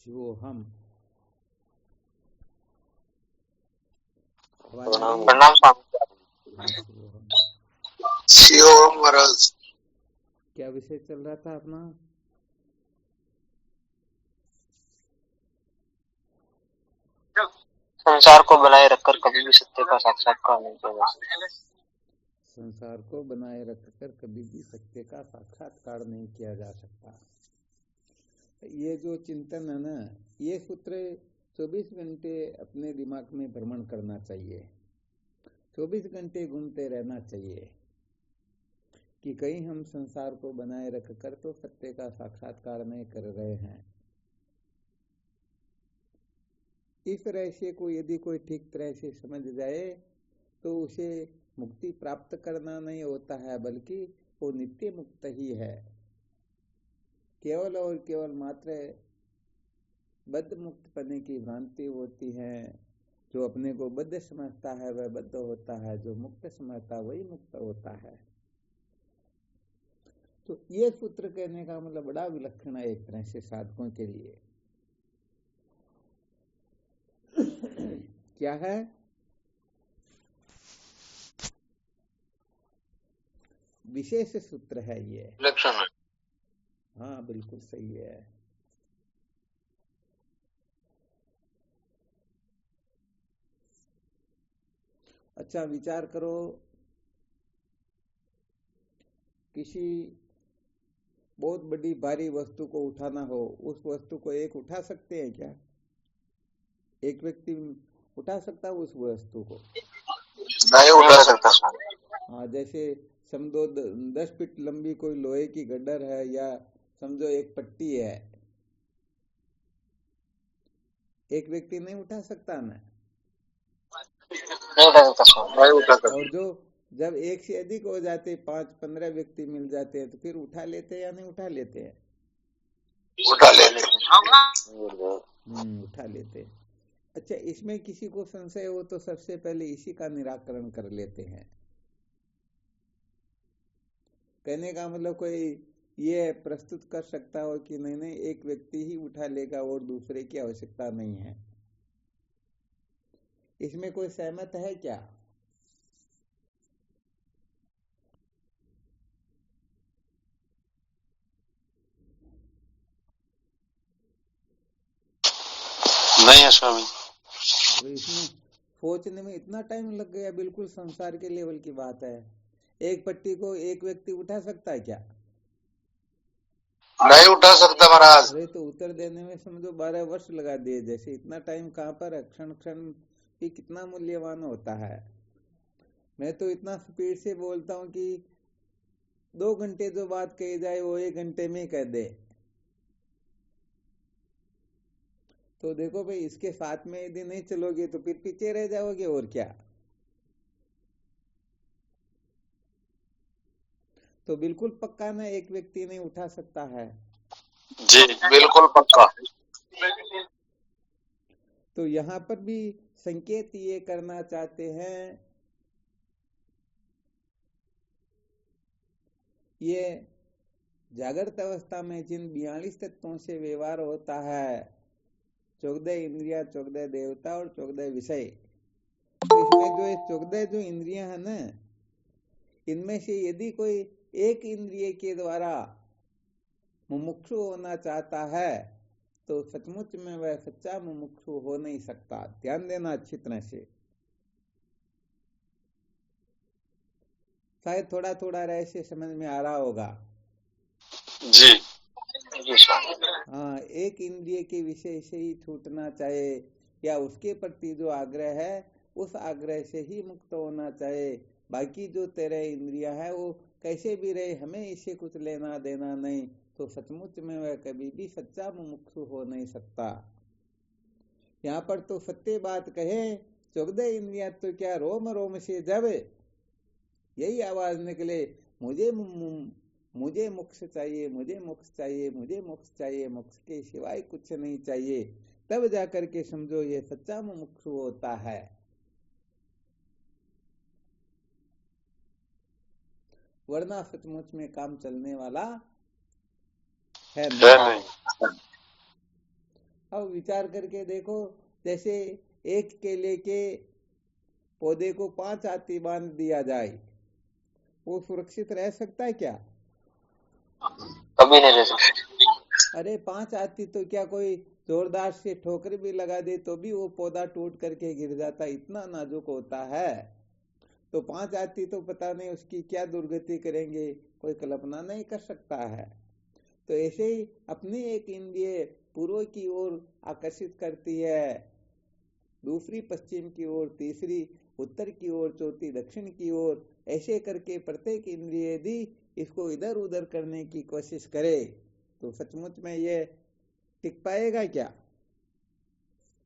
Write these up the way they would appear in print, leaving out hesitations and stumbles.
शिवोहम। प्रणाम स्वामी। हाँ शिवोहम। शिवोहम महाराज। क्या विषय चल रहा था अपना? संसार को बनाए रखकर कभी भी सत्य का साक्षात्कार नहीं किया जा सकता। संसार को बनाए रखकर कभी भी सत्य का साक्षात्कार नहीं किया जा सकता। ये जो चिंतन है ना, ये सूत्र 24 घंटे अपने दिमाग में भ्रमण करना चाहिए। 24 घंटे घूमते रहना चाहिए कि कहीं हम संसार को बनाए रखकर तो सत्य का साक्षात्कार नहीं कर रहे हैं। इस रहस्य को यदि कोई ठीक तरह से समझ जाए तो उसे मुक्ति प्राप्त करना नहीं होता है, बल्कि वो नित्य मुक्त ही है। केवल और केवल मात्र बद्ध मुक्त पने की भ्रांति होती है। जो अपने को बद्ध समझता है वह बद्ध होता है, जो मुक्त समझता है वही मुक्त होता है। तो ये सूत्र कहने का मतलब बड़ा विलक्षण है एक तरह से साधकों के लिए। क्या है? विशेष सूत्र है ये। विलक्षण है। हाँ बिल्कुल सही है। अच्छा विचार करो, किसी बहुत बड़ी भारी वस्तु को उठाना हो, उस वस्तु को एक उठा सकते हैं क्या? एक व्यक्ति उठा सकता है उस वस्तु को? नहीं उठा सकता स्वामी। हाँ, जैसे समझो 10 फीट लंबी कोई लोहे की गड्ढर है, या समझो एक पट्टी है, एक व्यक्ति नहीं उठा सकता ना। नहीं उठा सकता स्वामी, नहीं उठा सकता। और जो जब एक से अधिक हो जाते, 5-15 व्यक्ति मिल जाते हैं, तो फिर उठा लेते हैं या नहीं उठा लेते हैं? उठा लेते। उठा लेते हैं। अच्छा, इसमें किसी को संशय हो तो सबसे पहले इसी का निराकरण कर लेते हैं। कहने का मतलब कोई ये प्रस्तुत कर सकता हो कि नहीं नहीं एक व्यक्ति ही उठा लेगा और दूसरे की आवश्यकता नहीं है, इसमें कोई सहमत है क्या? नहीं है स्वामी। तो इसमें सोचने में इतना टाइम लग गया, बिल्कुल संसार के लेवल की बात है। एक पट्टी को एक व्यक्ति उठा सकता है क्या? नहीं उठा सकता महाराज। अरे तो उत्तर देने में समझो 12 वर्ष लगा दिए। जैसे इतना टाइम कहाँ पर है, क्षण क्षण भी कितना मूल्यवान होता है। मैं तो इतना स्पीड से बोलता हूँ कि 2 घंटे जो बात कही जाए वो 1 घंटे में कह दे। तो देखो भाई, इसके साथ में यदि नहीं चलोगे तो फिर पीछे रह जाओगे, और क्या। तो बिल्कुल पक्का ना, एक व्यक्ति नहीं उठा सकता है। जी बिल्कुल पक्का। तो यहाँ पर भी संकेत ये करना चाहते हैं, ये जागृत अवस्था में जिन 42 तत्वों से व्यवहार होता है, 14 इंद्रिया, 14 देवता और 14 विषय, तो इसमें जो 14 जो इंद्रियां है ना, इनमें से यदि कोई एक इंद्रिय के द्वारा मुमुक्षु होना चाहता है तो सचमुच में वह सच्चा मुमुक्षु हो नहीं सकता। ध्यान देना अच्छी तरह से, शायद थोड़ा थोड़ा रहस्य समझ में आ रहा होगा। जी जी स्वामी। हाँ, एक इंद्रिय के विषय से ही छूटना चाहे, या उसके प्रति जो आग्रह है उस आग्रह से ही मुक्त होना चाहे। बाकी जो 13 इंद्रिया है वो कैसे भी रहे, हमें इससे कुछ लेना देना नहीं, तो सचमुच में वह कभी भी सच्चा मुमुक्षु हो नहीं सकता। यहाँ पर तो सत्य बात कहे, 14 इंद्रिया तो क्या रोम रोम से जब यही आवाज निकले, मुझे मुझे मोक्ष चाहिए, मुझे मोक्ष चाहिए, मुझे मोक्ष चाहिए, मोक्ष के सिवाय कुछ नहीं चाहिए, तब जाकर के समझो ये सच्चा मुमुक्षु होता है। वरना सचमुच में काम चलने वाला है नहीं। अब विचार करके देखो, जैसे एक केले के पौधे को 5 आती बांध दिया जाए, वो सुरक्षित रह सकता है क्या? कभी नहीं रह सकते। अरे 5 आती तो क्या कोई जोरदार से ठोकर भी लगा दे तो भी वो पौधा टूट करके गिर जाता, इतना नाजुक होता है। तो 5 आती तो पता नहीं उसकी क्या दुर्गति करेंगे, कोई कल्पना नहीं कर सकता है। तो ऐसे ही अपनी एक इंद्रिय पूर्व की ओर आकर्षित करती है, दूसरी पश्चिम की ओर, तीसरी उत्तर की ओर, चौथी दक्षिण की ओर, ऐसे करके प्रत्येक इंद्रिय यदि इसको इधर उधर करने की कोशिश करे तो सचमुच में ये टिक पाएगा क्या?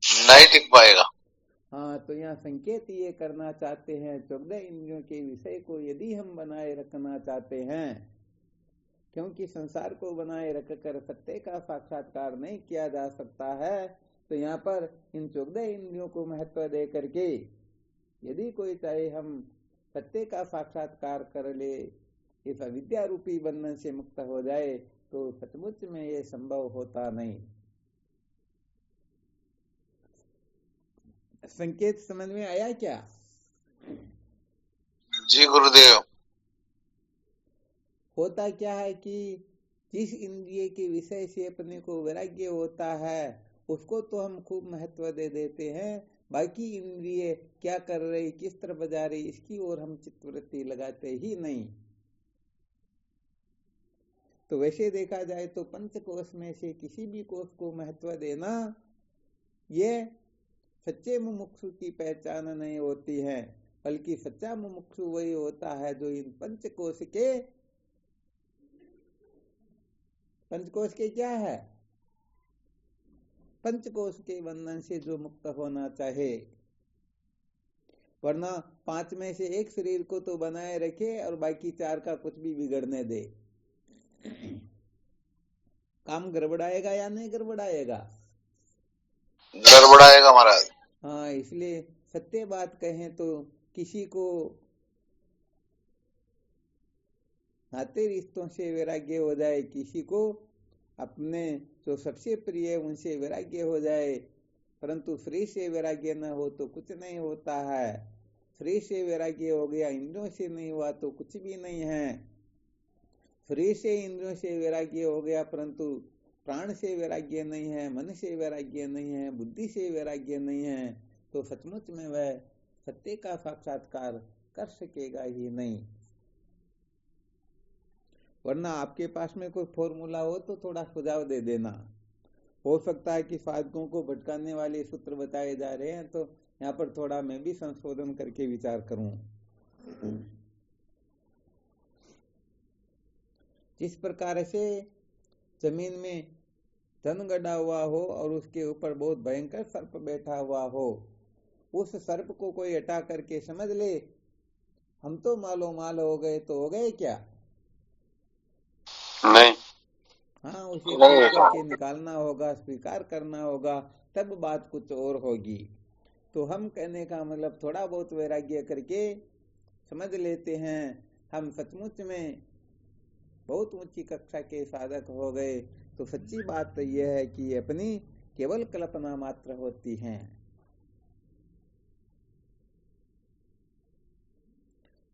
नहीं टिक पाएगा। हाँ, तो यहाँ संकेत ये करना चाहते हैं, 14 इंद्रियों के विषय को यदि हम बनाए रखना चाहते हैं, क्योंकि संसार को बनाए रखकर सत्य का साक्षात्कार नहीं किया जा सकता है, तो यहाँ पर इन 14 इंद्रियों को महत्व दे करके यदि कोई चाहे हम सत्य का साक्षात्कार कर ले, इस अविद्या रूपी बंधन से मुक्त हो जाए, तो सचमुच में ये संभव होता नहीं। संकेत समझ में आया क्या? जी गुरुदेव। होता क्या है कि जिस इंद्रिय के विषय से अपने को वैराग्य होता है उसको तो हम खूब महत्व दे देते हैं, बाकी इंद्रिय क्या कर रही, किस तरफ जा रही, इसकी ओर हम चित्तवृत्ति लगाते ही नहीं। तो वैसे देखा जाए तो पंचकोश में से किसी भी कोश को महत्व देना ये सच्चे मुमुक्षु की पहचान नहीं होती है, बल्कि सच्चा मुमुक्षु वही होता है जो इन पंचकोश के क्या है, पंचकोश के बंधन से जो मुक्त होना चाहे। वरना 5 में से एक शरीर को तो बनाए रखे और बाकी 4 का कुछ भी बिगड़ने दे, काम गड़बड़ाएगा या नहीं गड़बड़ाएगा? गड़बड़ाएगा महाराज। हाँ, इसलिए सत्य बात कहें तो किसी को नाते रिश्तों से वैराग्य हो जाए, किसी को अपने जो सबसे प्रिय उनसे वैराग्य हो जाए, परंतु शरीर से वैराग्य न हो तो कुछ नहीं होता है। शरीर से वैराग्य हो गया, इंद्रियों से नहीं हुआ तो कुछ भी नहीं है। शरीर से इंद्रियों से वैराग्य हो गया परंतु प्राण से वैराग्य नहीं है, मन से वैराग्य नहीं है, बुद्धि से वैराग्य नहीं है, तो सचमुच में वह सत्य का साक्षात्कार कर सकेगा ही नहीं। वरना आपके पास में कोई फॉर्मूला हो तो थोड़ा सुझाव दे देना। हो सकता है कि साधकों को भटकाने वाले सूत्र बताए जा रहे हैं, तो यहाँ पर थोड़ा मैं भी संशोधन करके विचार करूं। जिस प्रकार से जमीन में धन गड़ा हुआ हो और उसके ऊपर बहुत भयंकर सर्प बैठा हुआ हो, उस सर्प को कोई हटा करके समझ ले हम तो मालो माल हो गए, तो हो गए क्या? नहीं। हाँ, उसे तोड़ करके निकालना होगा, स्वीकार करना होगा, तब बात कुछ और होगी। तो हम कहने का मतलब थोड़ा बहुत वैराग्य करके समझ लेते हैं हम सचमुच में बहुत ऊंची कक्षा के साधक हो गए, तो सच्ची बात तो यह है कि अपनी केवल कल्पना मात्र होती हैं।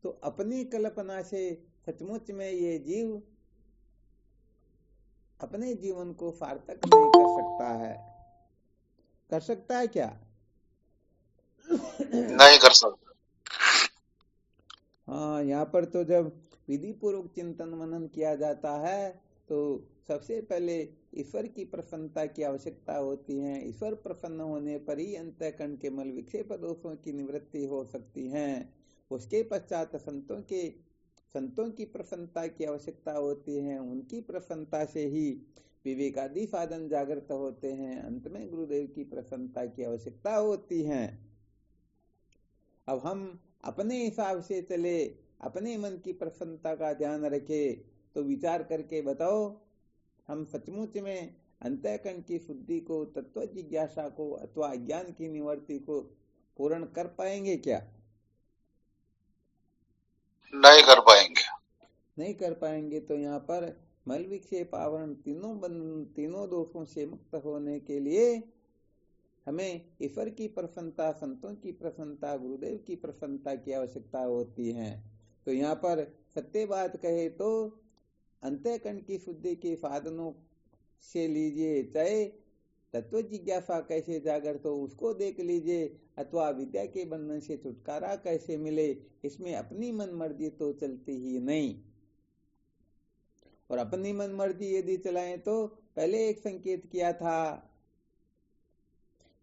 तो अपनी कल्पना से सचमुच में ये जीव अपने जीवन को सार्थक नहीं कर सकता है। कर सकता है क्या? नहीं कर सकता। हाँ, यहाँ पर तो जब विधि पूर्वक चिंतन मनन किया जाता है तो सबसे पहले ईश्वर की प्रसन्नता की आवश्यकता होती है। ईश्वर प्रसन्न होने पर ही अंतःकरण के मल विक्षेप दोषों की निवृत्ति हो सकती है। उसके पश्चात संतों की प्रसन्नता की आवश्यकता होती है। उनकी प्रसन्नता से ही विवेकादि साधन जागृत होते हैं। अंत में गुरुदेव की प्रसन्नता की आवश्यकता होती है। अब हम अपने हिसाब से चले, अपने मन की प्रसन्नता का ध्यान रखे, तो विचार करके बताओ हम सचमुच में अंतःकरण की शुद्धि को, तत्व जिज्ञासा को अथवा अज्ञान की निवृत्ति को पूर्ण कर पाएंगे क्या? नहीं कर पाएंगे। नहीं कर पाएंगे। तो यहाँ पर मल विक्षेप आवरण तीनों दोषों से मुक्त होने के लिए हमें ईश्वर की प्रसन्नता, संतों की प्रसन्नता, गुरुदेव की प्रसन्नता की आवश्यकता होती है। तो यहाँ पर सत्य बात कहे तो अंतःकरण की शुद्धि के साधनों से लीजिए, चाहे तत्व जिज्ञासा कैसे जागृत हो उसको देख लीजिए, अथवा विद्या के बंधन से छुटकारा कैसे मिले, इसमें अपनी मन मर्जी तो चलती ही नहीं। और अपनी मन मर्जी यदि चलाएं तो पहले एक संकेत किया था,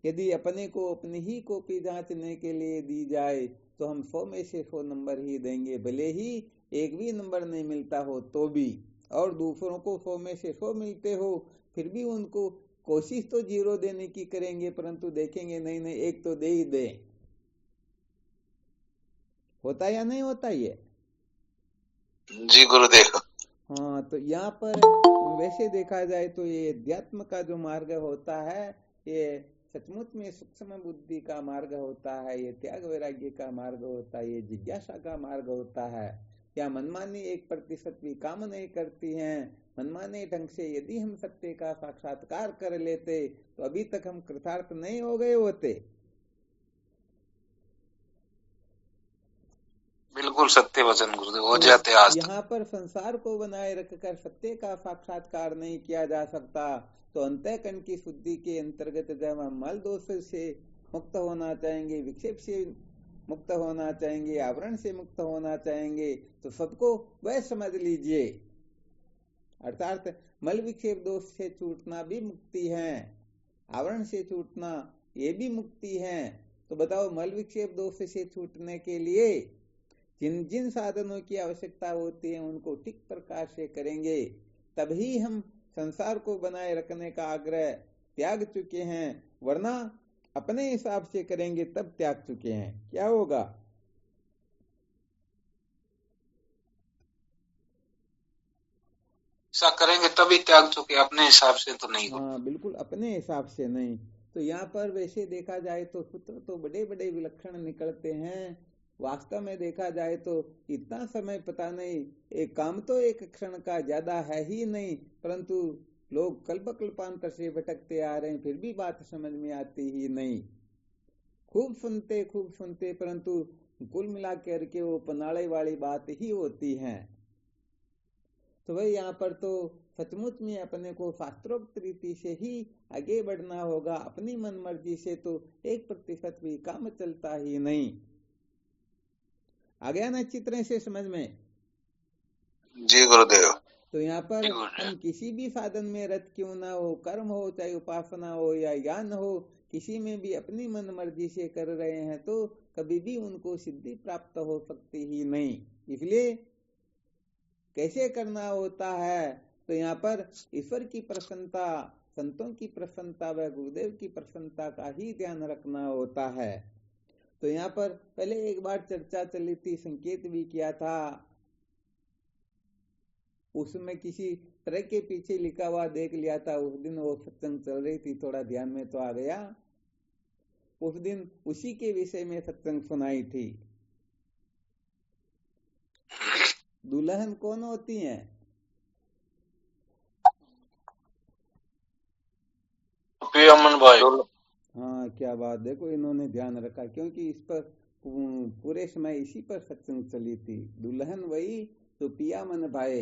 यदि अपने को अपनी ही कॉपी जांचने के लिए दी जाए तो हम 100 में से 100 नंबर ही देंगे, भले ही एक भी नंबर नहीं मिलता हो तो भी, और दूसरों को 100 में से 100 मिलते हो फिर भी उनको कोशिश तो 0 देने की करेंगे, परंतु देखेंगे नहीं एक तो दे ही दे। होता या नहीं होता ये? जी गुरुदेव। हाँ, तो यहाँ पर वैसे देखा जाए तो ये अध्यात्म का जो मार्ग होता है, ये सचमुच में सूक्ष्म बुद्धि का मार्ग होता है, ये त्याग वैराग्य का मार्ग होता है, ये जिज्ञासा का मार्ग होता है। क्या मनमानी 1% भी काम नहीं करती हैं। मनमाने ढंग से यदि हम सत्य का साक्षात्कार कर लेते तो अभी तक हम कृतार्थ नहीं हो गए होते। बिल्कुल सत्य वचन गुरुदेव, हो जाते आज तक। यहाँ पर संसार को बनाए रखकर सत्य का साक्षात्कार नहीं किया जा सकता, तो अंतःकरण की शुद्धि के अंतर्गत जब हम मल दोष से मुक्त होना चाहेंगे, विक्षेप से मुक्त होना चाहेंगे, आवरण से मुक्त होना चाहेंगे, तो सबको वह समझ लीजिए, अर्थात मल विक्षेप दोष से छूटना भी मुक्ति है, आवरण से छूटना ये भी मुक्ति है। तो बताओ, मल विक्षेप दोष से छूटने के लिए जिन जिन साधनों की आवश्यकता होती है उनको ठीक प्रकार से करेंगे, तभी हम संसार को बनाए रखने का आग्रह त्याग चुके हैं, वरना अपने हिसाब से करेंगे तब त्याग चुके हैं। क्या होगा? ऐसा करेंगे तभी त्याग चुके, अपने हिसाब से तो नहीं। हाँ, बिल्कुल अपने हिसाब से नहीं। तो यहाँ पर वैसे देखा जाए तो सूत्र तो बड़े बड़े विलक्षण निकलते हैं, वास्तव में देखा जाए तो इतना समय पता नहीं, एक काम तो एक क्षण का ज्यादा है ही नहीं, परंतु लोग कल्प कल्पांतर से भटकते आ रहे हैं, फिर भी बात समझ में आती ही नहीं। खूब सुनते परंतु कुल मिला करके वो पनाड़े वाली बात ही होती है। तो भाई यहाँ पर तो सचमुच में अपने को शास्त्रोक्त रीति से ही आगे बढ़ना होगा, अपनी मन मर्जी से तो 1% भी काम चलता ही नहीं। आ गया ना चित्र से समझ में? जी गुरुदेव। तो यहाँ पर हम किसी भी साधन में रत क्यों ना हो, कर्म हो चाहे उपासना हो या ज्ञान हो, किसी में भी अपनी मन मर्जी से कर रहे हैं तो कभी भी उनको सिद्धि प्राप्त हो सकती ही नहीं। इसलिए कैसे करना होता है? तो यहाँ पर ईश्वर की प्रसन्नता, संतों की प्रसन्नता व गुरुदेव की प्रसन्नता का ही ध्यान रखना होता है। तो यहाँ पर पहले एक बार चर्चा चली थी, संकेत भी किया था, उसमें किसी ट्रक के पीछे लिखा हुआ देख लिया था। उस दिन वो सत्संग चल रही थी, थोड़ा ध्यान में तो आ गया। उस दिन उसी के विषय में सत्संग सुनाई थी। दुल्हन कौन होती है? अमन भाई। हाँ, क्या बात, देखो इन्होंने ध्यान रखा, क्योंकि इस पर पूरे समय इसी पर सत्संग चली थी। दुल्हन वही तो पिया मन भाए।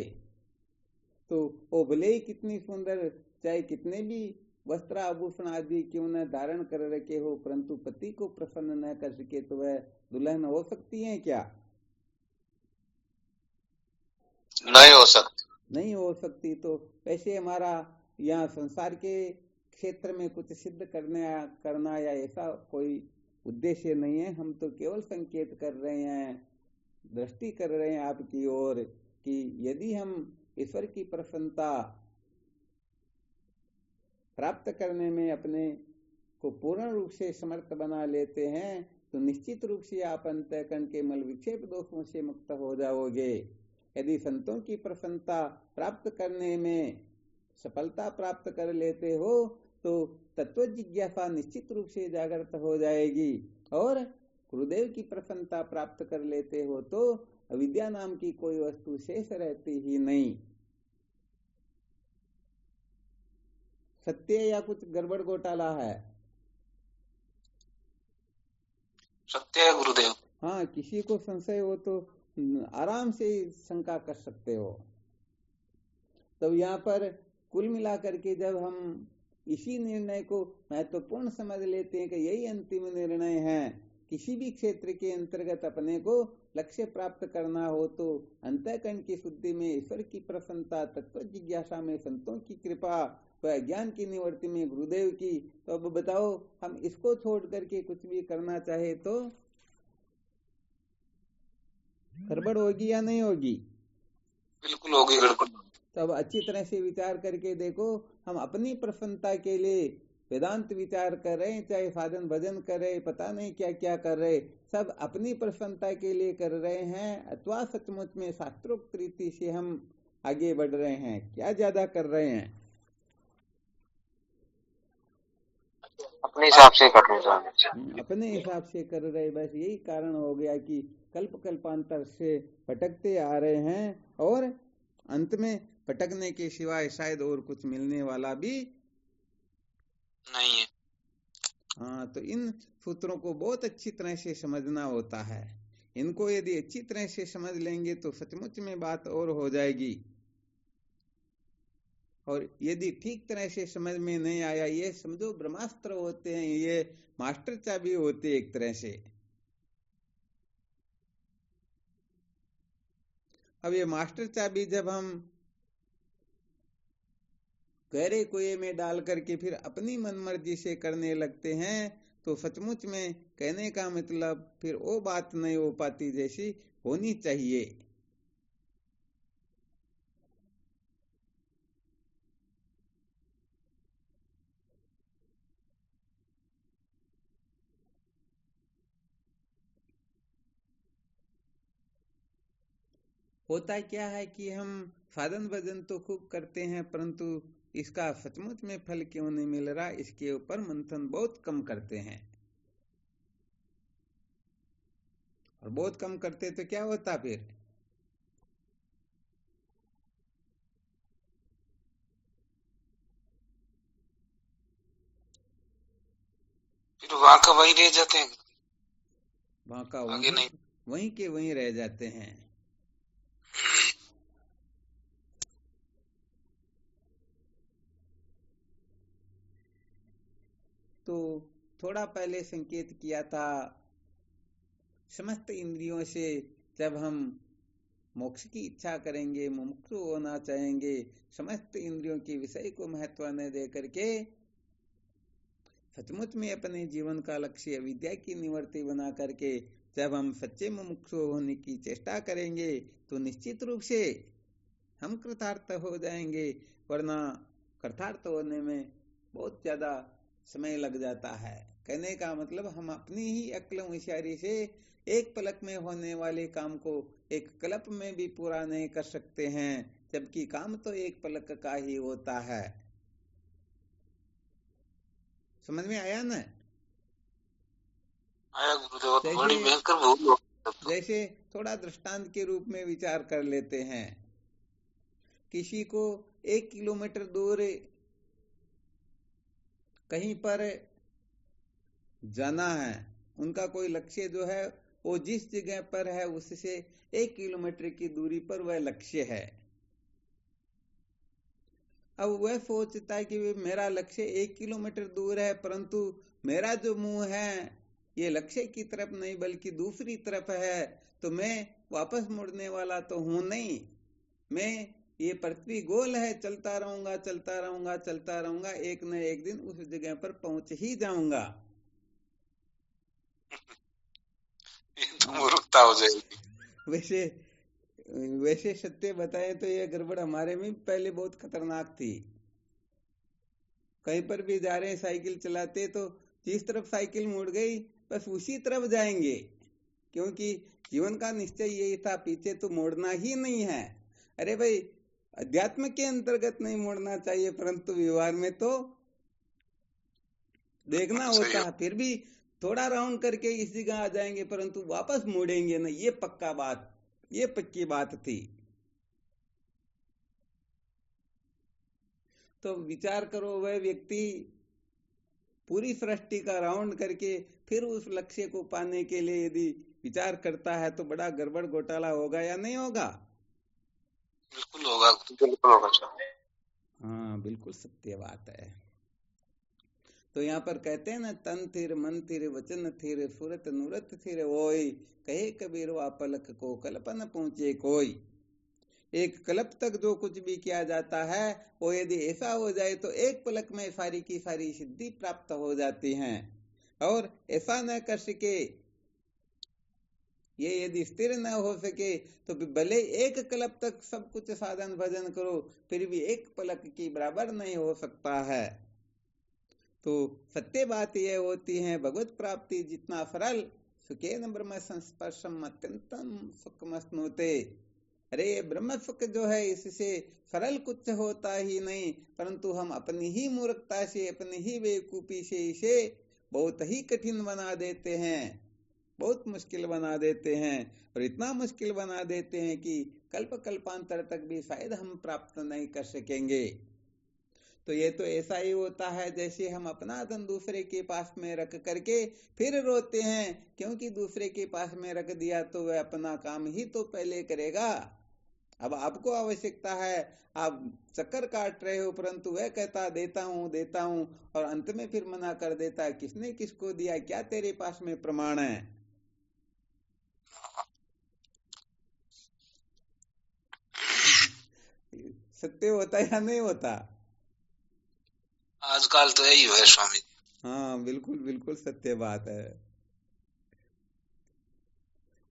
तो वो भले ही कितनी सुंदर, चाहे कितने भी वस्त्र आभूषण आदि क्यों न धारण कर रखे हो, परंतु पति को प्रसन्न न कर सके तो वह दुल्हन हो सकती है क्या? नहीं हो सकती, नहीं हो सकती। तो ऐसे हमारा यहाँ संसार के क्षेत्र में कुछ सिद्ध करना या ऐसा कोई उद्देश्य नहीं है। हम तो केवल संकेत कर रहे हैं, दृष्टि कर रहे हैं आपकी ओर, कि यदि हम ईश्वर की प्रसन्नता प्राप्त करने में अपने को पूर्ण रूप से समर्थ बना लेते हैं तो निश्चित रूप से आप अंतःकरण के मल विक्षेप दोषों से मुक्त हो जाओगे। यदि संतों की प्रसन्नता प्राप्त करने में सफलता प्राप्त कर लेते हो तो तत्व जिज्ञासा निश्चित रूप से जागृत हो जाएगी, और गुरुदेव की प्रसन्नता प्राप्त कर लेते हो तो अविद्या नाम की कोई वस्तु शेष रहती ही नहीं। सत्य है या कुछ गड़बड़ घोटाला है? सत्य है गुरुदेव। हाँ, किसी को संशय हो तो आराम से शंका कर सकते हो। तो यहाँ पर कुल मिलाकर के जब हम इसी निर्णय को महत्वपूर्ण समझ लेते हैं कि यही अंतिम निर्णय है, किसी भी क्षेत्र के अंतर्गत अपने को लक्ष्य प्राप्त करना हो तो अंतःकरण की शुद्धि में ईश्वर की प्रसन्नता, तत्व जिज्ञासा में संतों की कृपा व ज्ञान की निवृत्ति में गुरुदेव की। तो अब बताओ, हम इसको छोड़ करके कुछ भी करना चाहे तो गड़बड़ होगी या नहीं होगी? बिल्कुल होगी गड़बड़। तब अच्छी तरह से विचार करके देखो, हम अपनी प्रसन्नता के लिए वेदांत विचार कर रहे हैं, चाहे साधन भजन कर रहे, पता नहीं क्या क्या कर रहे, सब अपनी प्रसन्नता के लिए कर रहे हैं अथवा सचमुच में शास्त्रोक्त रीति से हम आगे बढ़ रहे हैं? क्या ज्यादा कर रहे हैं? अपने हिसाब से कर रहे हैं। अपने हिसाब से कर रहे। बस यही कारण हो गया कि कल्प कल्पांतर से भटकते आ रहे हैं और अंत में भटकने के सिवाय शायद और कुछ मिलने वाला भी नहीं है। हाँ, तो इन सूत्रों को बहुत अच्छी तरह से समझना होता है। इनको यदि अच्छी तरह से समझ लेंगे तो सचमुच में बात और हो जाएगी। और यदि ठीक तरह से समझ में नहीं आया, ये समझो ब्रह्मास्त्र होते हैं, ये मास्टर चाबी होते एक तरह से। अब ये मास्टर चाबी जब हम गहरे कुएं में डाल करके फिर अपनी मनमर्जी से करने लगते हैं तो सचमुच में कहने का मतलब फिर वो बात नहीं हो पाती जैसी होनी चाहिए। होता क्या है कि हम साधन भजन तो खूब करते हैं, परंतु इसका सचमुच में फल क्यों नहीं मिल रहा, इसके ऊपर मंथन बहुत कम करते हैं। और बहुत कम करते तो क्या होता फिर वहां का वही रह जाते हैं, वहां का आगे नहीं। वहीं के वहीं रह जाते हैं। तो थोड़ा पहले संकेत किया था, समस्त इंद्रियों से जब हम मोक्ष की इच्छा करेंगे, मुमुक्षु होना चाहेंगे, समस्त इंद्रियों के विषय को महत्व न दे करके सचमुच में अपने जीवन का लक्ष्य अविद्या की निवृत्ति बना करके जब हम सच्चे मुमुक्षु होने की चेष्टा करेंगे तो निश्चित रूप से हम कृतार्थ हो जाएंगे। वरना कृतार्थ होने में बहुत ज्यादा समय लग जाता है। कहने का मतलब हम अपनी ही अक्ल होशियारी से एक पलक में होने वाले काम को एक कल्प में भी पूरा नहीं कर सकते हैं, जबकि काम तो एक पलक का ही होता है। समझ में आया ना? आया गुरुदेव, बड़ी भयंकर भूल हो। जैसे थोड़ा दृष्टांत के रूप में विचार कर लेते हैं, किसी को 1 किलोमीटर दूर कहीं पर जाना है, उनका कोई लक्ष्य जो है वो जिस जगह पर है उससे 1 किलोमीटर की दूरी पर वह लक्ष्य है। अब वह सोचता है कि मेरा लक्ष्य 1 किलोमीटर दूर है, परंतु मेरा जो मुंह है ये लक्ष्य की तरफ नहीं बल्कि दूसरी तरफ है, तो मैं वापस मुड़ने वाला तो हूं नहीं। मैं ये पृथ्वी गोल है, चलता रहूंगा चलता रहूंगा चलता रहूंगा, एक न एक दिन उस जगह पर पहुंच ही जाऊंगा। तो मूर्खता हो जाएगी। वैसे सत्य बताएं तो ये गड़बड़ हमारे में पहले बहुत खतरनाक थी। कहीं पर भी जा रहे हैं साइकिल चलाते तो जिस तरफ साइकिल मुड़ गई बस उसी तरफ जाएंगे, क्योंकि जीवन का निश्चय यही था, पीछे तो मुड़ना ही नहीं है। अरे भाई, अध्यात्म के अंतर्गत नहीं मुड़ना चाहिए, परंतु व्यवहार में तो देखना होता है। फिर भी थोड़ा राउंड करके इस जगह आ जाएंगे, परंतु वापस मुड़ेंगे ना, ये पक्की बात थी। तो विचार करो, वह व्यक्ति पूरी सृष्टि का राउंड करके फिर उस लक्ष्य को पाने के लिए यदि विचार करता है तो बड़ा गड़बड़ घोटाला होगा या नहीं होगा? बिल्कुल होगा, बिल्कुल होगा सर। हाँ, बिल्कुल सत्य बात है। तो यहाँ पर कहते हैं ना, तन थिर मन थिर वचन थिर सूरत नूरत थिर ओय, कहे कबीर वा पलक को कल्पन पहुंचे कोई। एक कल्प तक जो कुछ भी किया जाता है वो यदि ऐसा हो जाए तो एक पलक में सारी की सारी सिद्धि प्राप्त हो जाती हैं। और ऐसा न कर सके, ये यदि स्थिर न हो सके तो भले एक कल्प तक सब कुछ साधन भजन करो, फिर भी एक पलक की बराबर नहीं हो सकता है। तो सत्य बात यह होती है, भगवत प्राप्ति जितना सरल, सुखेन ब्रह्म संस्पर्शम अत्यंतम सुखमश्नुते। अरे ब्रह्म सुख जो है इससे सरल कुछ होता ही नहीं, परंतु हम अपनी ही मूर्खता से, अपनी ही बेवकूफी से इसे बहुत ही कठिन बना देते हैं, बहुत मुश्किल बना देते हैं। और इतना मुश्किल बना देते हैं कि कल्प कल्पांतर तक भी शायद हम प्राप्त नहीं कर सकेंगे। तो ये तो ऐसा ही होता है जैसे हम अपना धन दूसरे के पास में रख करके फिर रोते हैं, क्योंकि दूसरे के पास में रख दिया तो वह अपना काम ही तो पहले करेगा। अब आपको आवश्यकता है, आप चक्कर काट रहे हो, परंतु वह कहता देता हूं, और अंत में फिर मना कर देता है, किसने किसको दिया, क्या तेरे पास में प्रमाण है? सत्य होता है या नहीं होता? आजकल तो यही है स्वामी। हाँ, बिल्कुल बिल्कुल सत्य बात है।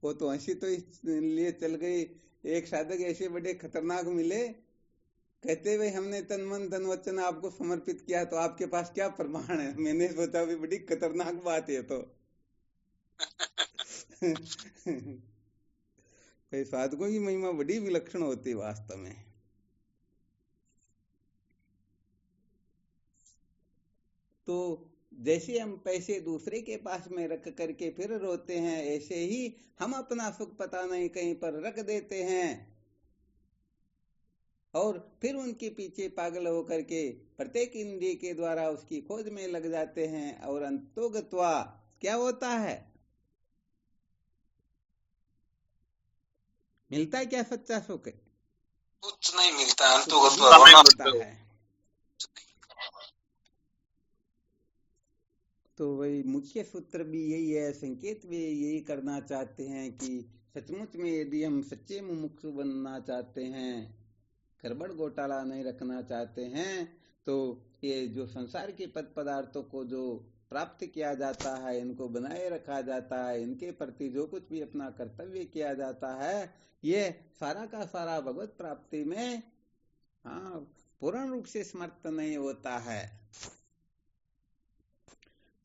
वो तो हंसी तो इसलिए चल गई, एक साधक ऐसे बड़े खतरनाक मिले, कहते भाई हमने तन मन धन वचन आपको समर्पित किया, तो आपके पास क्या प्रमाण है? मैंने सोचा भी बड़ी खतरनाक बात है। तो साधकों की महिमा बड़ी विलक्षण होती है वास्तव में। तो जैसे हम पैसे दूसरे के पास में रख करके फिर रोते हैं, ऐसे ही हम अपना सुख पता नहीं कहीं पर रख देते हैं और फिर उनके पीछे पागल होकर के प्रत्येक इंद्रिय के द्वारा उसकी खोज में लग जाते हैं। और अंतोगत्वा क्या होता है? मिलता है क्या सच्चा सुख? कुछ नहीं मिलता, मिलता है। तो वही मुख्य सूत्र भी यही है, संकेत भी यही करना चाहते हैं कि सचमुच में यदि हम सच्चे मुमुक्षु बनना चाहते हैं, गड़बड़ घोटाला नहीं रखना चाहते हैं, तो ये जो संसार के पद पदार्थों को जो प्राप्त किया जाता है, इनको बनाए रखा जाता है, इनके प्रति जो कुछ भी अपना कर्तव्य किया जाता है, ये सारा का सारा भगवत प्राप्ति में पूर्ण रूप से समर्थ नहीं होता है।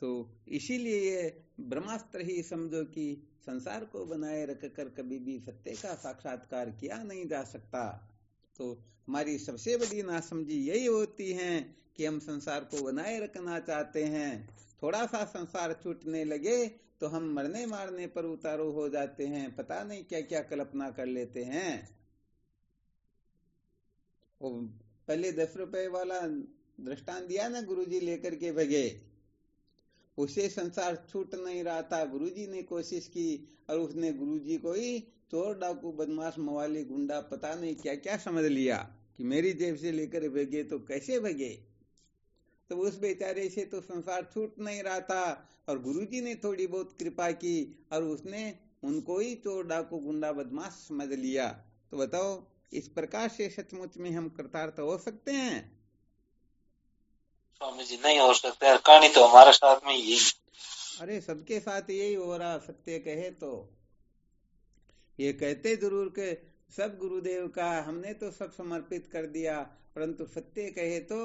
तो इसीलिए ये ब्रह्मास्त्र ही समझो कि संसार को बनाए रखकर कभी भी सत्य का साक्षात्कार किया नहीं जा सकता। तो हमारी सबसे बड़ी नासमझी यही होती है कि हम संसार को बनाए रखना चाहते हैं, थोड़ा सा संसार छूटने लगे तो हम मरने मारने पर उतारू हो जाते हैं, पता नहीं क्या क्या कल्पना कर लेते हैं। वो पहले 10 रुपए वाला दृष्टांत दिया ना, गुरुजी लेकर के भगे, उसे संसार छूट नहीं रहा था, गुरुजी ने कोशिश की और उसने गुरुजी को ही चोर डाकू बदमाश मवाली गुंडा पता नहीं क्या क्या समझ लिया कि मेरी जेब से लेकर भगे, तो कैसे भगे? तो उस बेचारे से तो संसार छूट नहीं रहा था और गुरुजी ने थोड़ी बहुत कृपा की और उसने उनको ही चोर डाकू गुंडा बदमाश समझ लिया। तो बताओ, इस प्रकार से सचमुच में हम कृतार्थ हो सकते हैं? स्वामी जी नहीं हो सकते, कहानी तो हमारे साथ में यही। अरे सबके साथ यही हो रहा, सत्य कहे तो ये कहते जरूर के सब गुरुदेव का हमने तो सब समर्पित कर दिया, परंतु सत्य कहे तो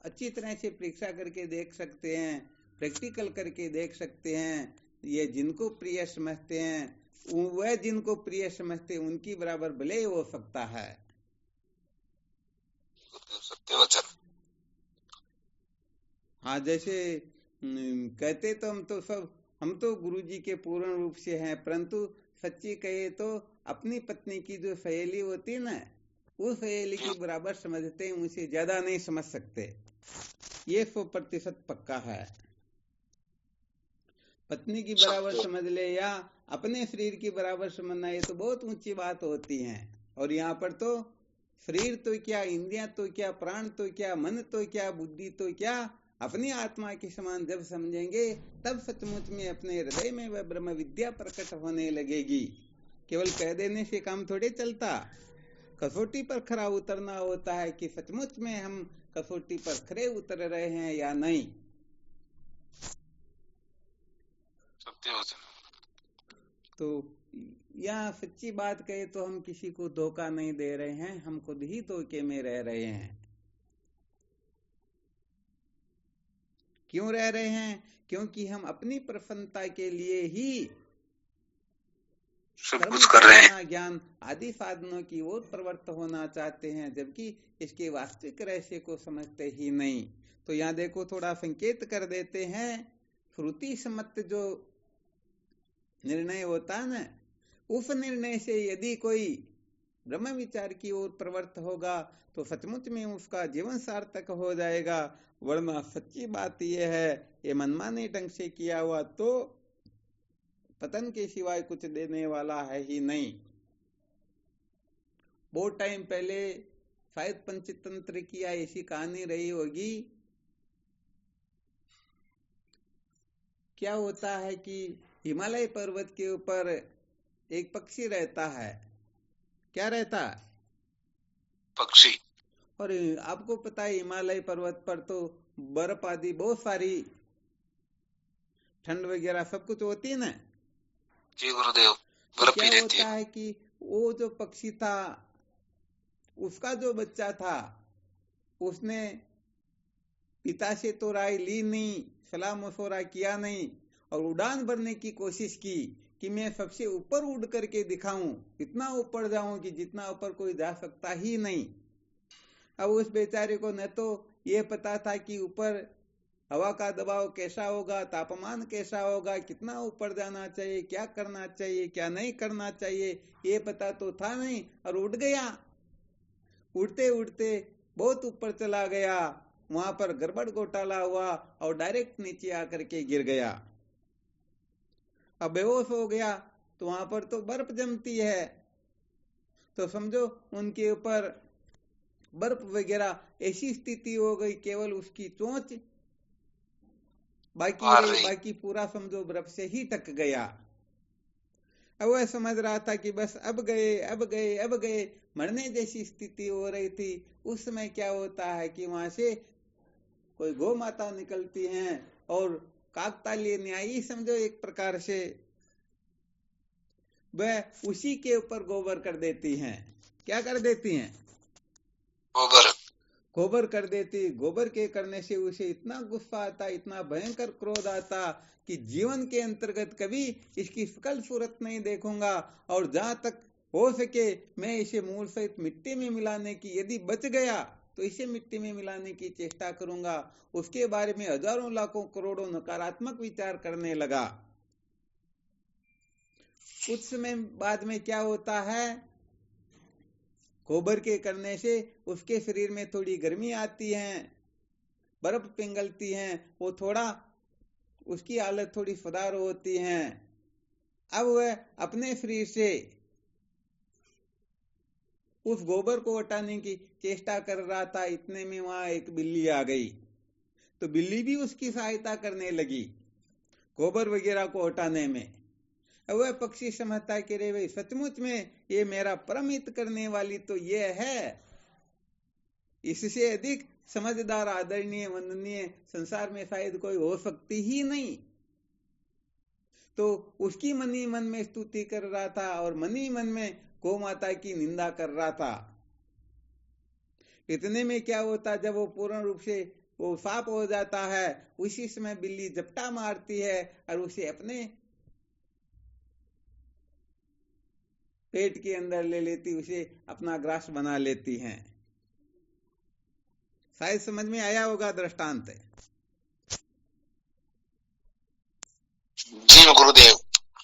अच्छी तरह से परीक्षा करके देख सकते हैं, प्रैक्टिकल करके देख सकते हैं। ये जिनको प्रिय समझते हैं, वह जिनको प्रिय समझते हैं उनकी बराबर भले ही हो सकता है। सत्य वचन। हाँ, जैसे कहते तो हम तो गुरुजी के पूर्ण रूप से हैं, परंतु सच्ची कहे तो अपनी पत्नी की जो सहेली होती है ना, उस एल की बराबर समझते हैं, उनसे ज्यादा नहीं समझ सकते। ये 100% पक्का है। पत्नी की बराबर समझ ले या अपने शरीर की बराबर समझना, ये तो बहुत ऊंची बात होती है। और यहाँ पर तो शरीर तो क्या, इंद्रियां तो क्या, प्राण तो क्या, मन तो क्या, बुद्धि तो क्या, अपनी आत्मा के समान जब समझेंगे तब सचमुच में अपने हृदय में वह ब्रह्म विद्या प्रकट होने लगेगी। केवल कह देने से काम थोड़े चलता, कसौटी पर खरा उतरना होता है कि सचमुच में हम कसौटी पर खरे उतर रहे हैं या नहीं। तो यहाँ सच्ची बात कहे तो हम किसी को धोखा नहीं दे रहे हैं, हम खुद ही धोखे में रह रहे हैं। क्यों रह रहे हैं? क्योंकि हम अपनी प्रसन्नता के लिए ही सब कुछ कर रहे हैं, ज्ञान आदि साधनों की ओर प्रवृत्त होना चाहते हैं, जबकि इसके वास्तविक रहस्य को समझते ही नहीं। तो यहाँ देखो, थोड़ा संकेत कर देते हैं। श्रुति सम्मत जो निर्णय होता है ना, उस निर्णय से यदि कोई ब्रह्म विचार की ओर प्रवृत्त होगा तो सचमुच में उसका जीवन सार्थक हो जाएगा। वरना सच्ची बात यह है, ये मनमाने ढंग से किया हुआ तो पतन के सिवाय कुछ देने वाला है ही नहीं। बहुत टाइम पहले शायद पंचतंत्र की ऐसी कहानी रही होगी। क्या होता है कि हिमालय पर्वत के ऊपर एक पक्षी रहता है। क्या रहता है? पक्षी। और आपको पता है हिमालय पर्वत पर तो बर्फ आदि बहुत सारी, ठंड वगैरह सब कुछ होती है ना। जी गुरुदेव, बर्फ क्या ही रहती होता है। है कि वो जो पक्षी था, उसका जो बच्चा था, उसने पिता से तो राय ली नहीं, सलाह मशवरा किया नहीं, और उड़ान भरने की कोशिश की कि मैं सबसे ऊपर उड़ करके दिखाऊं, इतना ऊपर जाऊं कि जितना ऊपर कोई जा सकता ही नहीं। अब उस बेचारे को न तो ये पता था कि ऊपर हवा का दबाव कैसा होगा, तापमान कैसा होगा, कितना ऊपर जाना चाहिए, क्या करना चाहिए, क्या नहीं करना चाहिए, ये पता तो था नहीं। और उड़ गया, उड़ते उड़ते बहुत ऊपर चला गया। वहां पर गड़बड़ घोटाला हुआ और डायरेक्ट नीचे आकर के गिर गया। अब बेहोश हो गया तो वहां पर तो बर्फ जमती है, तो समझो उनके ऊपर बर्फ वगैरह ऐसी स्थिति हो गई, केवल उसकी चोंच बाकी रही, बाकी पूरा समझो बर्फ से ही ढक गया। अब वह समझ रहा था कि बस अब गए, अब गए, अब गए, मरने जैसी स्थिति हो रही थी। उस समय क्या होता है कि वहां से कोई गौ माता निकलती हैं और काकतालीय न्यायी समझो एक प्रकार से, वह उसी के ऊपर गोबर कर देती हैं। क्या कर देती हैं? गोबर कर देती। गोबर के करने से उसे इतना गुस्सा आता, इतना भयंकर क्रोध आता कि जीवन के अंतर्गत कभी इसकी शकल सूरत नहीं देखूंगा, और जहां तक हो सके मैं इसे मूल सहित मिट्टी में मिलाने की, यदि बच गया तो इसे मिट्टी में मिलाने की चेष्टा करूंगा। उसके बारे में हजारों लाखों करोड़ों नकारात्मक विचार करने लगा। कुछ समय बाद में क्या होता है, गोबर के करने से उसके शरीर में थोड़ी गर्मी आती है, बर्फ पिघलती है, वो थोड़ा उसकी हालत थोड़ी सुधार होती है। अब वह अपने शरीर से उस गोबर को हटाने की चेष्टा कर रहा था, इतने में वहां एक बिल्ली आ गई। तो बिल्ली भी उसकी सहायता करने लगी गोबर वगैरह को हटाने में। अब वह पक्षी समझता है कि रे भाई, सचमुच में ये मेरा परम हित करने वाली तो ये है, इससे अधिक समझदार, आदरणीय, वंदनीय संसार में शायद कोई हो सकती ही नहीं। तो उसकी मन ही मन में स्तुति कर रहा था और मन ही मन में गौ माता की निंदा कर रहा था। इतने में क्या होता, जब वो पूर्ण रूप से वो साफ हो जाता है, उसी समय बिल्ली झपटा मारती है और उसे अपने पेट के अंदर ले लेती, उसे अपना ग्रास बना लेती हैं। शायद समझ में आया होगा दृष्टांत। जी गुरुदेव,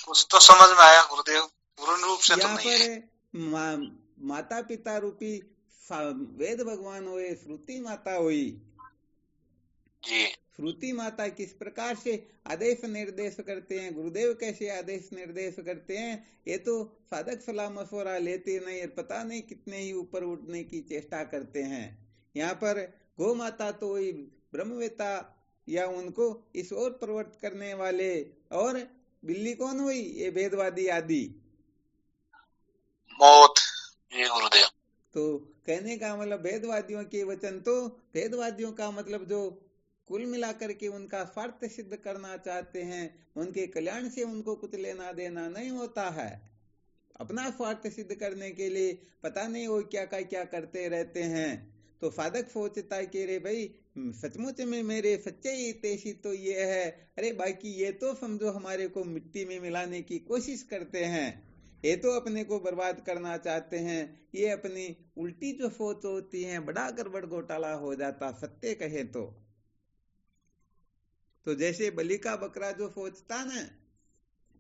कुछ तो समझ में आया गुरुदेव, पूर्ण रूप से तो नहीं है। माता पिता रूपी वेद भगवान हुए, श्रुति माता हुई। जी श्रुति माता किस प्रकार से आदेश निर्देश करते हैं, गुरुदेव कैसे आदेश निर्देश करते हैं, ये तो साधक सलाह मशवरा लेते नहीं और पता नहीं कितने ही ऊपर उठने की चेष्टा करते हैं। यहाँ पर गौ माता तो वही ब्रह्मवेता या उनको इस ओर प्रवृत्त करने वाले, और बिल्ली कौन हुई, ये भेदवादी आदि। मौत। जी गुरुदेव। तो कहने का मतलब भेदवादियों के वचन, तो भेदवादियों का मतलब जो कुल मिलाकर के उनका स्वार्थ सिद्ध करना चाहते हैं, उनके कल्याण से उनको कुछ लेना देना नहीं होता है। अपना स्वार्थ सिद्ध करने के लिए पता नहीं वो क्या का क्या करते रहते हैं। तो साधक सोचता है कि रे भाई सचमुच में मेरे सच्चे हितैषी तो ये है, अरे बाकी ये तो समझो हमारे को मिट्टी में मिलाने की कोशिश करते हैं, ये तो अपने को बर्बाद करना चाहते हैं। ये अपनी उल्टी जो सोच होती है, बड़ा गड़बड़ घोटाला हो जाता सत्य कहे तो जैसे बलि का बकरा जो सोचता ना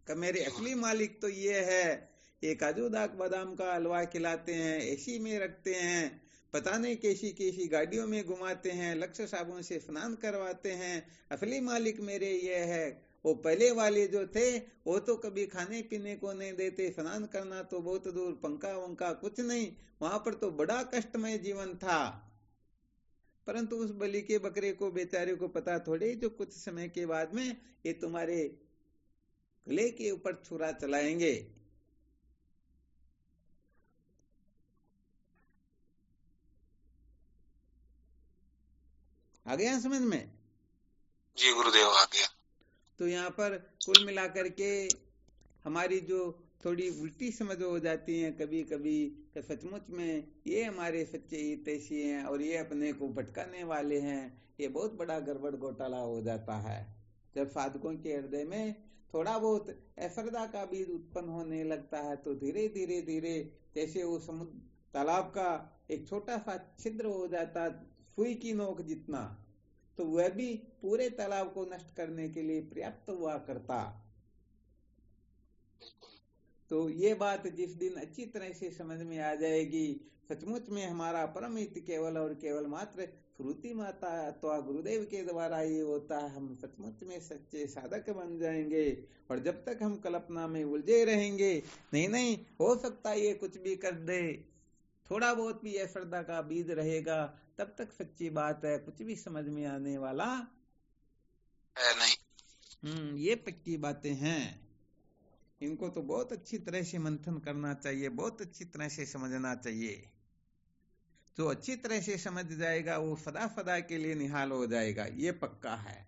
कि मेरे असली मालिक तो ये है, ये काजू बादाम का हलवा खिलाते हैं, एसी में रखते हैं, पता नहीं कैसी कैसी गाड़ियों में घुमाते हैं, लक्ष्य साबुन से स्नान करवाते हैं, असली मालिक मेरे ये है। वो पहले वाले जो थे वो तो कभी खाने पीने को नहीं देते, स्नान करना तो बहुत दूर, पंखा वंखा कुछ नहीं, वहां पर तो बड़ा कष्टमय जीवन था। परंतु उस बलि के बकरे को बेचारे को पता थोड़े जो कुछ समय के बाद में ये तुम्हारे गले के ऊपर छुरा चलाएंगे। आ गया समझ में? जी गुरुदेव आ गया। तो यहाँ पर कुल मिलाकर के हमारी जो थोड़ी उल्टी समझ हो जाती है कभी कभी कि सचमुच में ये हमारे सच्चे हितैषी हैं और ये अपने को भटकाने वाले हैं, ये बहुत बड़ा गड़बड़ घोटाला हो जाता है। जब साधकों के हृदय में थोड़ा बहुत अश्रद्धा का बीज उत्पन्न होने लगता है तो धीरे धीरे धीरे जैसे वो समुद्र तालाब का एक छोटा सा छिद्र हो जाता, सुई की नोक जितना, तो वह भी पूरे तालाब को नष्ट करने के लिए पर्याप्त हुआ करता। तो ये बात जिस दिन अच्छी तरह से समझ में आ जाएगी, सचमुच में हमारा परम हित केवल और केवल मात्र श्रुति माता अथवा गुरुदेव के द्वारा ये होता है, हम सचमुच में सच्चे साधक बन जाएंगे। और जब तक हम कल्पना में उलझे रहेंगे, नहीं हो सकता ये कुछ भी कर दे, थोड़ा बहुत भी अश्रद्धा का बीज रहेगा, तब तक सच्ची बात है कुछ भी समझ में आने वाला है नहीं। ये पक्की बातें हैं। इनको तो बहुत अच्छी तरह से मंथन करना चाहिए, बहुत अच्छी तरह से समझना चाहिए। जो अच्छी तरह से समझ जाएगा वो सदा सदा के लिए निहाल हो जाएगा, ये पक्का है।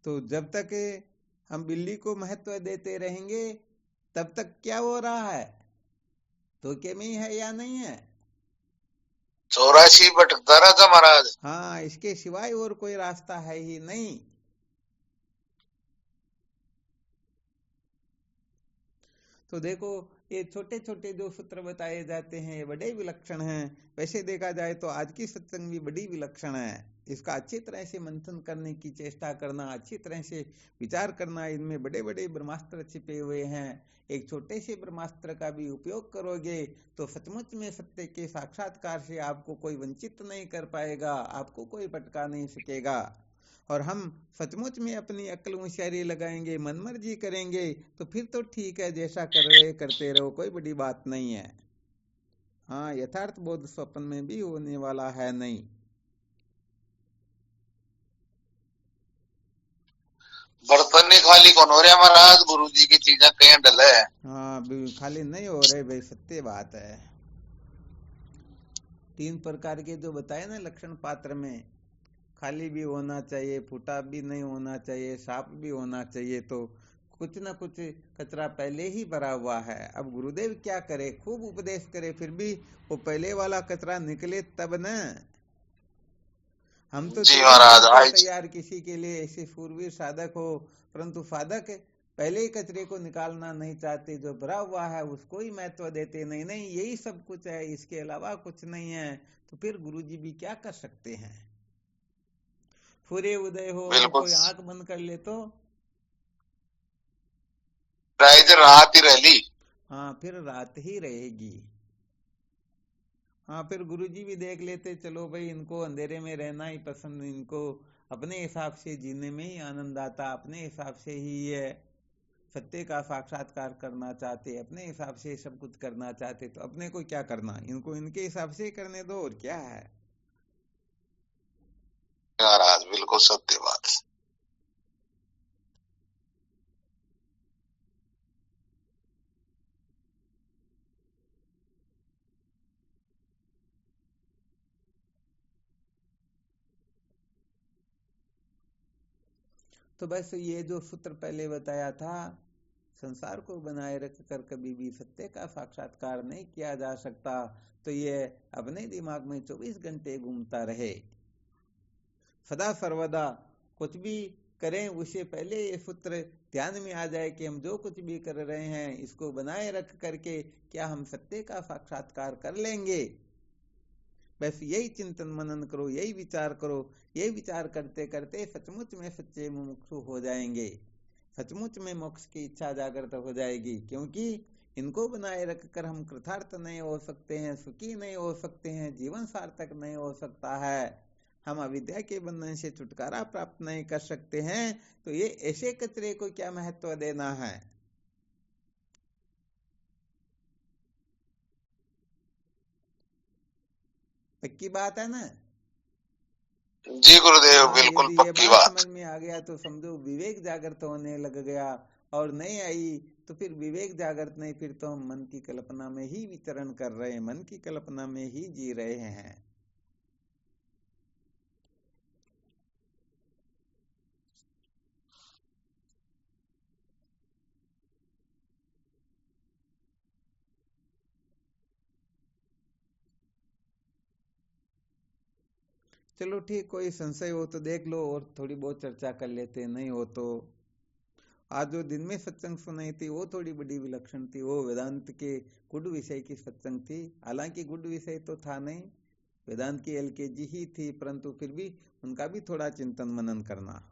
तो जब तक हम बिल्ली को महत्व देते रहेंगे तब तक क्या हो रहा है, धोखे में ही है या नहीं है? 84 भटकता रहता महाराज। हाँ, इसके सिवाय और कोई रास्ता है ही नहीं। तो देखो ये छोटे छोटे जो सूत्र बताए जाते हैं ये बड़े विलक्षण हैं। वैसे देखा जाए तो आज की सत्संग भी बड़ी विलक्षण है। इसका अच्छी तरह से मंथन करने की चेष्टा करना, अच्छी तरह से विचार करना, इनमें बड़े बड़े ब्रह्मास्त्र छिपे हुए हैं। एक छोटे से ब्रह्मास्त्र का भी उपयोग करोगे तो सचमुच में सत्य के साक्षात्कार से आपको कोई वंचित नहीं कर पाएगा, आपको कोई भटका नहीं सकेगा। और हम सचमुच में अपनी अक्ल होशियारी लगाएंगे, मनमर्जी करेंगे तो फिर तो ठीक है, जैसा कर रहे करते रहो, कोई बड़ी बात नहीं है। हाँ, यथार्थ बोध स्वप्न में भी होने वाला है नहीं। बर्तन नहीं खाली कौन हो रहा महाराज, गुरु जी की चीजें कहीं डले। हाँ, खाली नहीं हो रहे भाई, सत्य बात है। 3 प्रकार के जो बताए ना लक्षण पात्र में, खाली भी होना चाहिए, फूटा भी नहीं होना चाहिए, साफ भी होना चाहिए, तो कुछ ना कुछ कचरा पहले ही भरा हुआ है। अब गुरुदेव क्या करे, खूब उपदेश करे, फिर भी वो पहले वाला कचरा निकले तब न। हम तो जी महाराज तैयार किसी के लिए ऐसे शूरवीर साधक हो, परंतु साधक पहले ही कचरे को निकालना नहीं चाहते, जो भरा हुआ है उसको ही महत्व देते, नहीं यही सब कुछ है, इसके अलावा कुछ नहीं है। तो फिर गुरुजी भी क्या कर सकते हैं। सूर्य उदय हो और बिल्कुल कोई आंख बंद कर ले तो इधर रात ही रही। हाँ फिर रात ही रहेगी। हाँ फिर गुरुजी भी देख लेते, चलो भाई इनको अंधेरे में रहना ही पसंद, इनको अपने हिसाब से जीने में ही आनंद आता, अपने हिसाब से ही ये सत्य का साक्षात्कार करना चाहते, अपने हिसाब से सब कुछ करना चाहते, तो अपने को क्या करना, इनको इनके हिसाब से ही करने दो, और क्या है। महाराज बिल्कुल सत्य बात है। तो बस ये जो सूत्र पहले बताया था, संसार को बनाए रखकर कभी भी सत्य का साक्षात्कार नहीं किया जा सकता, तो ये अपने दिमाग में 24 घंटे घूमता रहे, सदा सर्वदा कुछ भी करें उससे पहले ये सूत्र ध्यान में आ जाए कि हम जो कुछ भी कर रहे हैं इसको बनाए रख करके क्या हम सत्य का साक्षात्कार कर लेंगे। बस यही चिंतन मनन करो, यही विचार करो, यही विचार करते करते सचमुच में सच्चे मुमुक्षु हो जाएंगे, सचमुच में मोक्ष की इच्छा जागृत हो जाएगी। क्योंकि इनको बनाए रखकर हम कृतार्थ नहीं हो सकते हैं, सुखी नहीं हो सकते हैं, जीवन सार्थक नहीं हो सकता है, हम अविद्या के बंधन से छुटकारा प्राप्त नहीं कर सकते हैं, तो ये ऐसे कचरे को क्या महत्व देना है। पक्की बात है ना। जी गुरुदेव, हाँ बिल्कुल यदि ये पक्की बात बात। समझ में आ गया तो समझो विवेक जागृत होने लग गया, और नहीं आई तो फिर विवेक जागृत नहीं, फिर तो हम मन की कल्पना में ही विचरण कर रहे हैं, मन की कल्पना में ही जी रहे हैं। चलो ठीक, कोई संशय हो तो देख लो और थोड़ी बहुत चर्चा कर लेते, नहीं हो तो आज जो दिन में सत्संग सुनाई थी वो थोड़ी बड़ी विलक्षण थी, वो वेदांत के गुड विषय की सत्संग थी। हालांकि गुड विषय तो था नहीं, वेदांत की एलकेजी ही थी, परंतु फिर भी उनका भी थोड़ा चिंतन मनन करना।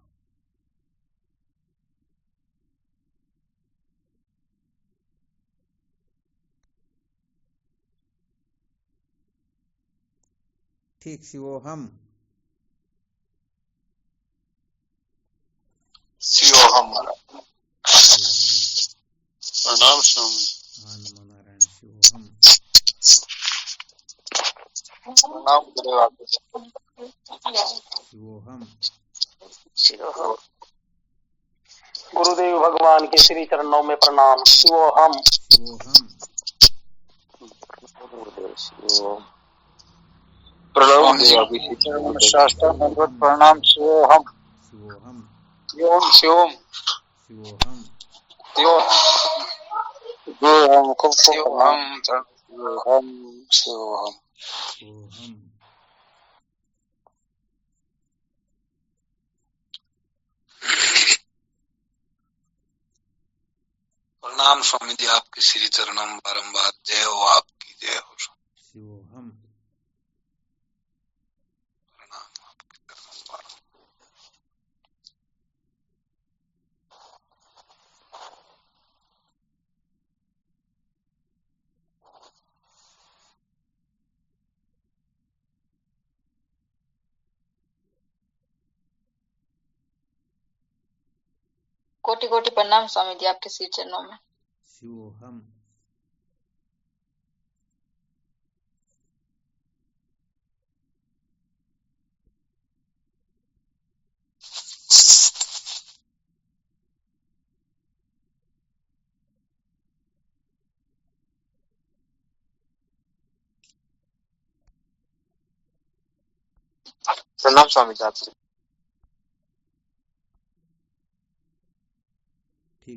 ठीक, शिवोहम। शिवोहम महाराज। शिवोहम। प्रणाम स्वामी। हाँ नमो नारायण। शिवोहम। प्रणाम गुरुदेव आपको। शिवोहम। गुरुदेव भगवान के श्री चरणों में प्रणाम। शिवोहम। शिवोहम। प्रणाम गुरुदेव, शास्त्र प्रणाम। शिवोहम। शिवोहम। शिवोम शिवोम शिवोहम। शिवोहम शिवोहम शिवोहम शिवोहम। ओहम। प्रणाम स्वामी जी, आपके श्री चरणों में बारंबार जय हो, आपकी जय हो। शिवोहम। प्रणाम आपके चरणों में बारंबार। कोटि कोटि प्रणाम स्वामी जी, आपके श्री चरणों में। शिवोहम। प्रणाम स्वामी जी आपसे।